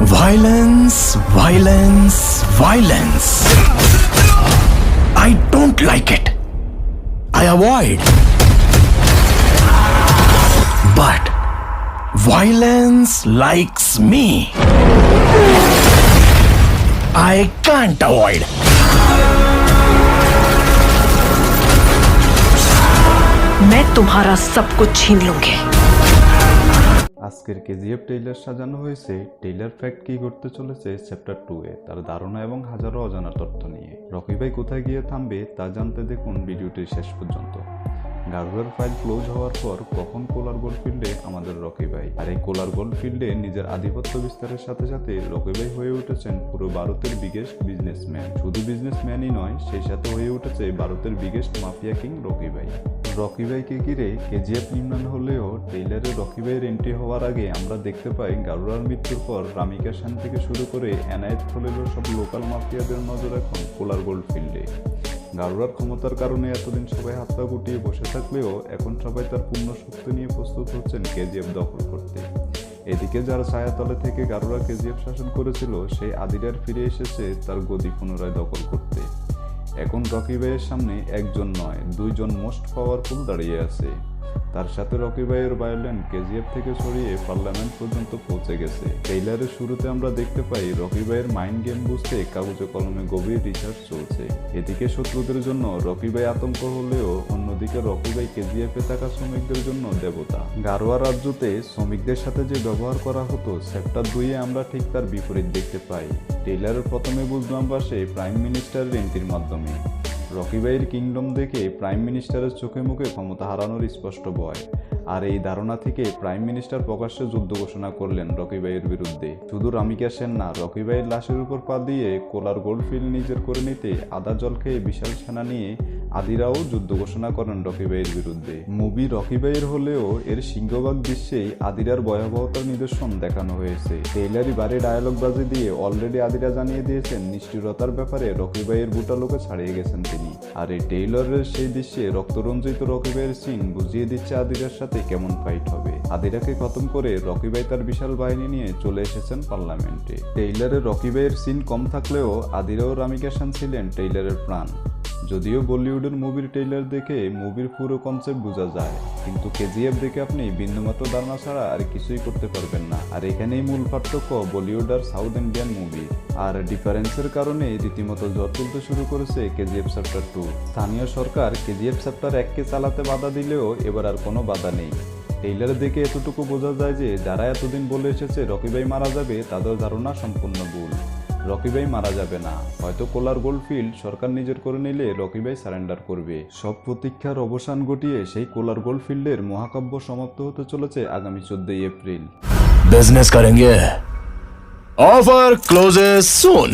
Violence, violence, violence. I don't like it. I avoid. But violence likes me. I can't avoid. मैं तुम्हारा सब कुछ छीन लूंगी। আজকের কেজিএফ ট্রেইলার সাজানো হয়েছে ট্রেইলার ফ্যাক্ট কি করতে চলেছে চ্যাপ্টার 2 এ তার ধারণা এবং হাজারো অজানা তথ্য নিয়ে। রকি ভাই কোথায় গিয়ে থামবে তা জানতে দেখুন ভিডিওটির শেষ পর্যন্ত। গারুয়ার ফাইল ক্লোজ হওয়ার পর কখন কোলার গোল্ডফিল্ডে আমাদের রকি ভাই, আর এই কোলার গোল্ডফিল্ডে নিজের আধিপত্য বিস্তারের সাথে সাথে রকি ভাই হয়ে উঠেছেন পুরো ভারতের বিগেস্ট বিজনেসম্যান। শুধু বিজনেসম্যানই নয়, সেই সাথে হয়ে উঠেছে ভারতের বিগেস্ট মাফিয়া কিং রকি ভাই। রকি ভাইকে ঘিরে কেজিএফ নির্মাণ হলেও ট্রেইলারে রকি ভাইয়ের এন্ট্রি হওয়ার আগে আমরা দেখতে পাই গারুয়ার মৃত্যুর পর রামিকা শান থেকে শুরু করে এনায়েত খলিলের সব লোকাল মাফিয়াদের নজর এখন কোলার গোল্ডফিল্ডে। গারুয়ার ক্ষমতার কারণে এতদিন সবাই হাত পা গুটিয়ে বসে থাকলেও এখন সবাই তার পূর্ণ শক্তি নিয়ে প্রস্তুত হচ্ছেন কেজিএফ দখল করতে। এদিকে যার ছায়াতলে থেকে গারুয়া কেজিএফ শাসন করেছিল সেই আদিরার ফিরে এসেছে তার গদি পুনরায় দখল করতে। এখন রকি ভাইয়ের সামনে একজন নয়, দুইজন মোস্ট পাওয়ারফুল দাঁড়িয়ে আছে। তার সাথে রকি ভাইয়ের ভায়োলেন্ট কেজিএফ থেকে ছড়িয়ে পার্লামেন্ট পর্যন্ত পৌঁছে গেছে। ট্রেইলারের শুরুতে আমরা দেখতে পাই রকি ভাইয়ের মাইন্ড গেম বুঝতে কাগজে কলমে গভীর রিসার্চ চলছে। এদিকে শত্রুদের জন্য রকি ভাই আতঙ্ক হলেও অন্যদিকে রকি ভাই কেজিএফে থাকা শ্রমিকদের জন্য দেবতা। গারোয়া রাজ্যতে শ্রমিকদের সাথে যে ব্যবহার করা হতো চ্যাপ্টার 2 এ আমরা ঠিক তার বিপরীত দেখতে পাই। ট্রেইলারের প্রথমে বুঝলাম বাসে প্রাইম মিনিস্টারের এন্ট্রির মাধ্যমে। রকি ভাইয়ের কিংডম দেখে প্রাইম মিনিস্টারের চোখে মুখে ক্ষমতা হারানোর স্পষ্ট ভয়, আর এই ধারণা থেকে প্রাইম মিনিস্টার প্রকাশ্যে যুদ্ধ ঘোষণা করলেন রকি ভাইয়ের বিরুদ্ধে। শুধু রামিকা সেন না, রকি ভাইয়ের লাশের উপর পা দিয়ে কোলার গোল্ডফিল্ড নিজের করে নিতে আদা জল খেয়ে বিশাল সেনা নিয়ে আদিরাও যুদ্ধ ঘোষণা করেন রকি ভাইয়ের বিরুদ্ধে। মুভি রকি ভাইয়ের হলেও এর সিংহভাগ দৃশ্যেই আদিরার ভয়াবহতার নিদর্শন দেখানো হয়েছে। ট্রেইলারই বারে ডায়ালগ বাজি দিয়ে অলরেডি আদিরা জানিয়ে দিয়েছেন নিষ্ঠুরতার ব্যাপারে রকি ভাইয়ের বুটা লোকে ছাড়িয়ে গেছেন তিনি। আর এই ট্রেইলারের সেই দৃশ্যে রক্তরঞ্জিত রকি ভাইয়ের সিন বুঝিয়ে দিচ্ছে আদিরার সাথে কেমন ফাইট হবে। আদিরাকে খতম করে রকি ভাই তার বিশাল বাহিনী নিয়ে চলে এসেছেন পার্লামেন্টে। ট্রেইলারে রকি ভাইয়ের সিন কম থাকলেও আদিরা ও রামিকা শান ছিলেন ট্রেইলারের প্রাণ। যদিও বলিউডের মুভির ট্রেইলার দেখে মুভির পুরো কনসেপ্ট বোঝা যায়, কিন্তু কেজিএফ দেখে আপনি বিন্দুমাত্র ধারণা ছাড়া আর কিছুই করতে পারবেন না। আর এখানেই মূল পার্থক্য বলিউড আর সাউথ ইন্ডিয়ান মুভি। আর ডিফারেন্সের কারণে রীতিমতো ঝড় তুলতে শুরু করেছে কেজিএফ চ্যাপ্টার 2। স্থানীয় সরকার কেজিএফ চ্যাপ্টার 1কে চালাতে বাধা দিলেও এবার আর কোনো বাধা নেই। ট্রেইলার দেখে এতটুকু বোঝা যায় যে যারা এতদিন বলে এসেছে রকি ভাই মারা যাবে তাদের ধারণা সম্পূর্ণ ভুল। রকি ভাই মারা যাবে না, হয়তো কোলার গোল্ডফিল্ড সরকার নিজের করে নিলে রকি ভাই সারেন্ডার করবে। সব প্রতীক্ষার অবসান ঘটিয়ে সেই কোলার গোল্ডফিল্ডের মহাকাব্য সমাপ্ত হতে চলেছে আগামী 14 এপ্রিল। बिजनेस करेंगे, ऑफर क्लोजेस सून।